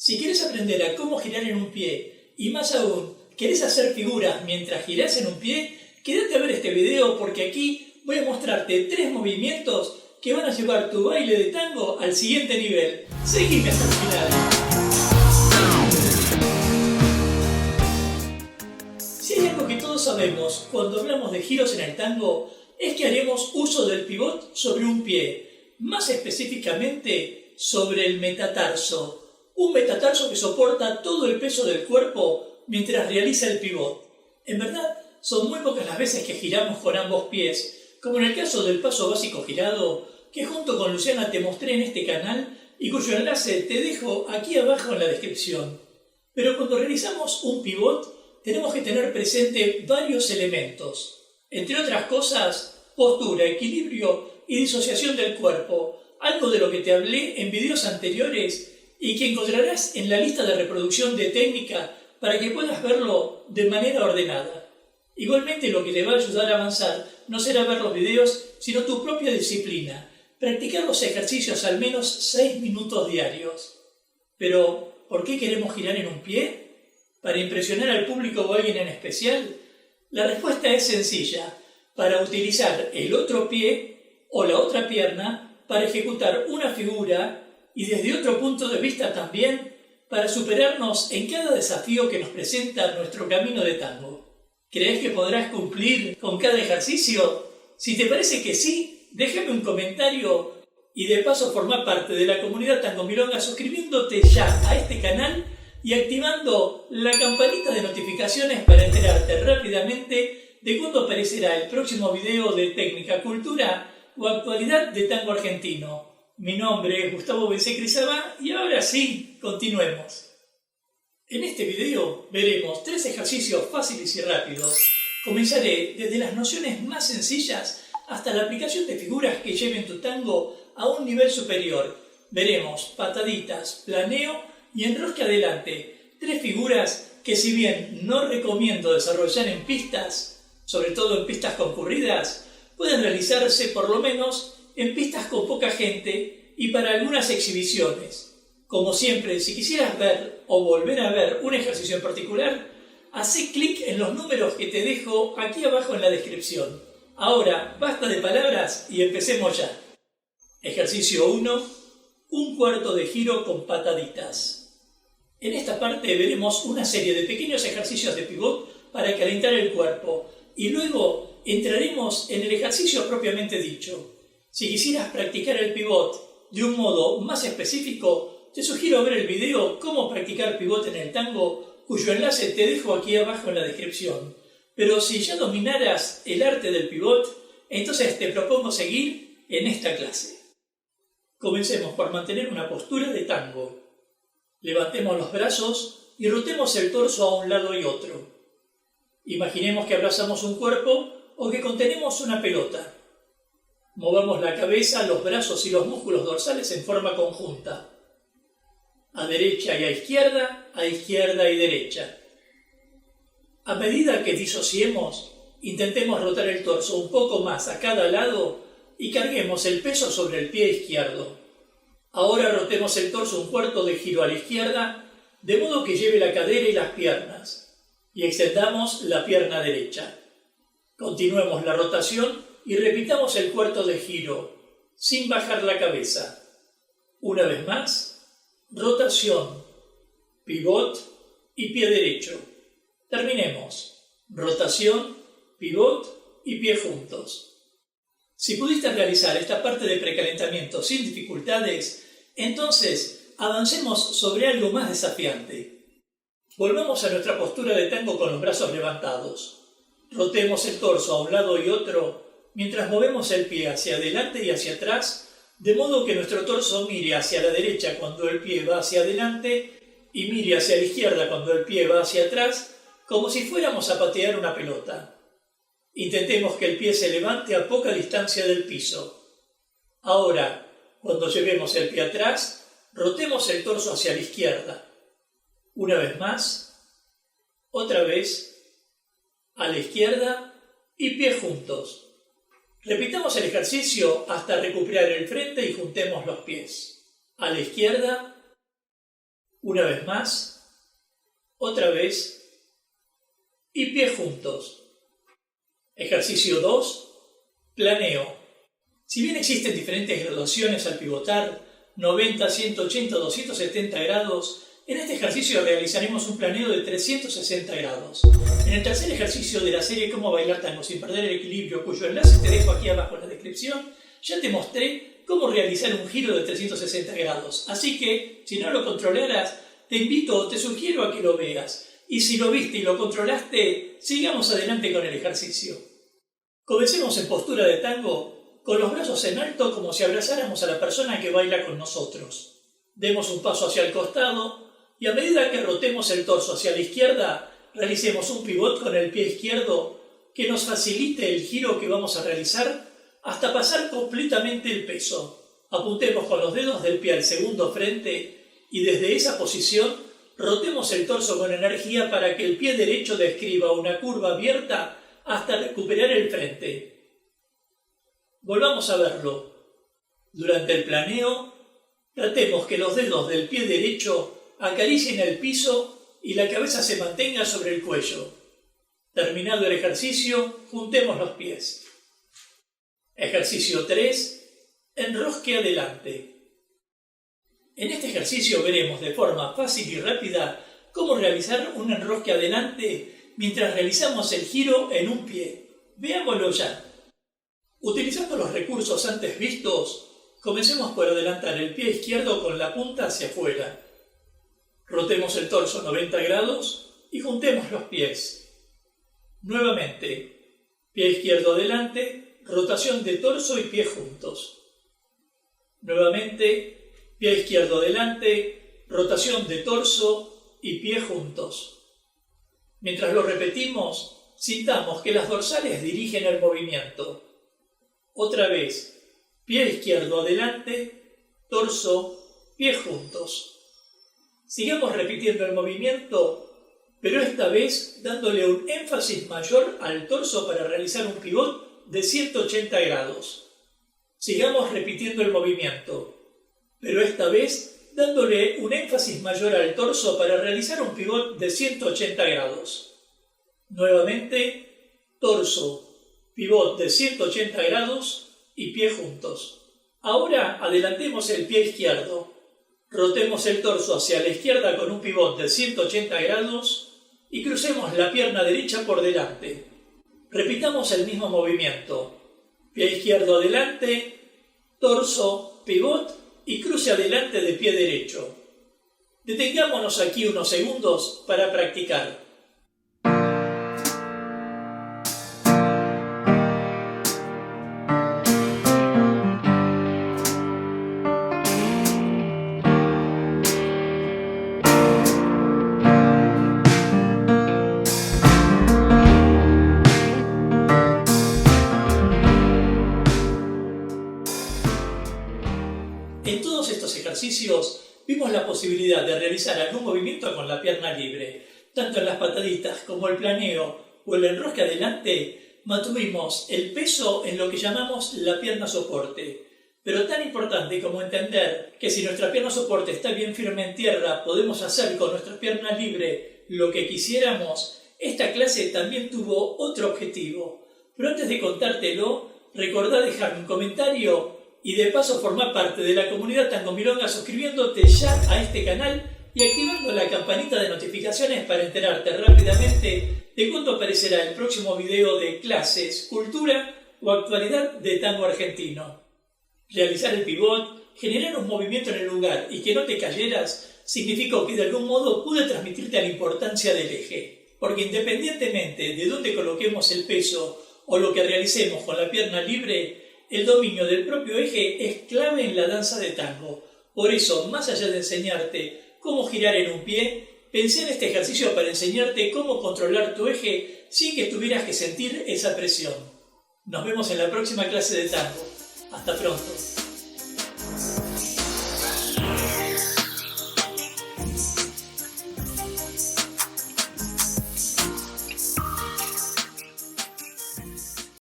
Si querés aprender a cómo girar en un pie y más aún, querés hacer figuras mientras girás en un pie, quédate a ver este video porque aquí voy a mostrarte 3 movimientos que van a llevar tu baile de tango al siguiente nivel. Seguime hasta el final. Si hay algo que todos sabemos cuando hablamos de giros en el tango, es que haremos uso del pivot sobre un pie, más específicamente sobre el metatarso. Un metatarso que soporta todo el peso del cuerpo mientras realiza el pivot. En verdad, son muy pocas las veces que giramos con ambos pies, como en el caso del paso básico girado, que junto con Luciana te mostré en este canal y cuyo enlace te dejo aquí abajo en la descripción. Pero cuando realizamos un pivot, tenemos que tener presente varios elementos. Entre otras cosas, postura, equilibrio y disociación del cuerpo, algo de lo que te hablé en videos anteriores y que encontrarás en la lista de reproducción de técnica para que puedas verlo de manera ordenada. Igualmente lo que te va a ayudar a avanzar no será ver los videos, sino tu propia disciplina, practicar los ejercicios al menos 6 minutos diarios. Pero, ¿por qué queremos girar en un pie? ¿Para impresionar al público o a alguien en especial? La respuesta es sencilla, para utilizar el otro pie o la otra pierna para ejecutar una figura y desde otro punto de vista también para superarnos en cada desafío que nos presenta nuestro camino de tango. ¿Crees que podrás cumplir con cada ejercicio? Si te parece que sí, déjame un comentario y de paso formar parte de la comunidad Tango Milonga suscribiéndote ya a este canal y activando la campanita de notificaciones para enterarte rápidamente de cuándo aparecerá el próximo video de técnica, cultura o actualidad de tango argentino. Mi nombre es Gustavo Bensecrizabá y ahora sí, continuemos. En este video veremos 3 ejercicios fáciles y rápidos. Comenzaré desde las nociones más sencillas hasta la aplicación de figuras que lleven tu tango a un nivel superior. Veremos pataditas, planeo y enrosque adelante. 3 figuras que si bien no recomiendo desarrollar en pistas, sobre todo en pistas concurridas, pueden realizarse por lo menos en pistas con poca gente y para algunas exhibiciones. Como siempre, si quisieras ver o volver a ver un ejercicio en particular, hacé clic en los números que te dejo aquí abajo en la descripción. Ahora, basta de palabras y empecemos ya. Ejercicio 1. Un cuarto de giro con pataditas. En esta parte veremos una serie de pequeños ejercicios de pivot para calentar el cuerpo y luego entraremos en el ejercicio propiamente dicho. Si quisieras practicar el pivot de un modo más específico, te sugiero ver el video Cómo practicar pivot en el tango, cuyo enlace te dejo aquí abajo en la descripción. Pero si ya dominaras el arte del pivot, entonces te propongo seguir en esta clase. Comencemos por mantener una postura de tango. Levantemos los brazos y rotemos el torso a un lado y otro. Imaginemos que abrazamos un cuerpo o que contenemos una pelota. Movamos la cabeza, los brazos y los músculos dorsales en forma conjunta. A derecha y a izquierda y derecha. A medida que disociemos, intentemos rotar el torso un poco más a cada lado y carguemos el peso sobre el pie izquierdo. Ahora rotemos el torso un cuarto de giro a la izquierda, de modo que lleve la cadera y las piernas, y extendamos la pierna derecha. Continuemos la rotación y repitamos el cuarto de giro, sin bajar la cabeza. Una vez más, rotación, pivot y pie derecho. Terminemos. Rotación, pivot y pie juntos. Si pudiste realizar esta parte de precalentamiento sin dificultades, entonces avancemos sobre algo más desafiante. Volvamos a nuestra postura de tango con los brazos levantados. Rotemos el torso a un lado y otro mientras movemos el pie hacia adelante y hacia atrás, de modo que nuestro torso mire hacia la derecha cuando el pie va hacia adelante y mire hacia la izquierda cuando el pie va hacia atrás, como si fuéramos a patear una pelota. Intentemos que el pie se levante a poca distancia del piso. Ahora, cuando llevemos el pie atrás, rotemos el torso hacia la izquierda. Una vez más, otra vez, a la izquierda y pie juntos. Repitamos el ejercicio hasta recuperar el frente y juntemos los pies. A la izquierda Una vez más, otra vez, y pies juntos. Ejercicio 2, planeo. Si bien existen diferentes graduaciones al pivotar, 90, 180, 270 grados, en este ejercicio realizaremos un planeo de 360 grados. En el tercer ejercicio de la serie Cómo bailar tango sin perder el equilibrio, cuyo enlace te dejo aquí abajo en la descripción, ya te mostré cómo realizar un giro de 360 grados. Así que, si no lo controlaras, te invito o te sugiero a que lo veas. Y si lo viste y lo controlaste, sigamos adelante con el ejercicio. Comencemos en postura de tango, con los brazos en alto como si abrazáramos a la persona que baila con nosotros. Demos un paso hacia el costado y a medida que rotemos el torso hacia la izquierda, realicemos un pivot con el pie izquierdo que nos facilite el giro que vamos a realizar hasta pasar completamente el peso. Apuntemos con los dedos del pie al segundo frente y desde esa posición rotemos el torso con energía para que el pie derecho describa una curva abierta hasta recuperar el frente. Volvamos a verlo. Durante el planeo, tratemos que los dedos del pie derecho acaricien el piso y la cabeza se mantenga sobre el cuello. Terminado el ejercicio, juntemos los pies. Ejercicio 3. Enrosque adelante. En este ejercicio veremos de forma fácil y rápida cómo realizar un enrosque adelante mientras realizamos el giro en un pie. Veámoslo ya. Utilizando los recursos antes vistos, comencemos por adelantar el pie izquierdo con la punta hacia afuera. Rotemos el torso 90 grados y juntemos los pies. Nuevamente, pie izquierdo adelante, rotación de torso y pie juntos. Nuevamente, pie izquierdo adelante, rotación de torso y pie juntos. Mientras lo repetimos, sintamos que las dorsales dirigen el movimiento. Otra vez, pie izquierdo adelante, torso, pie juntos. Sigamos repitiendo el movimiento, pero esta vez dándole un énfasis mayor al torso para realizar un pivot de 180 grados. Sigamos repitiendo el movimiento, pero esta vez dándole un énfasis mayor al torso para realizar un pivot de 180 grados. Nuevamente, torso, pivot de 180 grados y pie juntos. Ahora adelantemos el pie izquierdo. Rotemos el torso hacia la izquierda con un pivot de 180 grados y crucemos la pierna derecha por delante. Repitamos el mismo movimiento. Pie izquierdo adelante, torso, pivot y cruce adelante de pie derecho. Detengámonos aquí unos segundos para practicar. En todos estos ejercicios vimos la posibilidad de realizar algún movimiento con la pierna libre. Tanto en las pataditas como el planeo o el enrosque adelante mantuvimos el peso en lo que llamamos la pierna soporte. Pero tan importante como entender que si nuestra pierna soporte está bien firme en tierra, podemos hacer con nuestra pierna libre lo que quisiéramos, esta clase también tuvo otro objetivo. Pero antes de contártelo, recordá dejarme un comentario y de paso formar parte de la comunidad Tango Milonga suscribiéndote ya a este canal y activando la campanita de notificaciones para enterarte rápidamente de cuándo aparecerá el próximo video de clases, cultura o actualidad de tango argentino. Realizar el pivot, generar un movimiento en el lugar y que no te cayeras significó que de algún modo pude transmitirte la importancia del eje, porque independientemente de dónde coloquemos el peso o lo que realicemos con la pierna libre, el dominio del propio eje es clave en la danza de tango. Por eso, más allá de enseñarte cómo girar en un pie, pensé en este ejercicio para enseñarte cómo controlar tu eje sin que tuvieras que sentir esa presión. Nos vemos en la próxima clase de tango. Hasta pronto.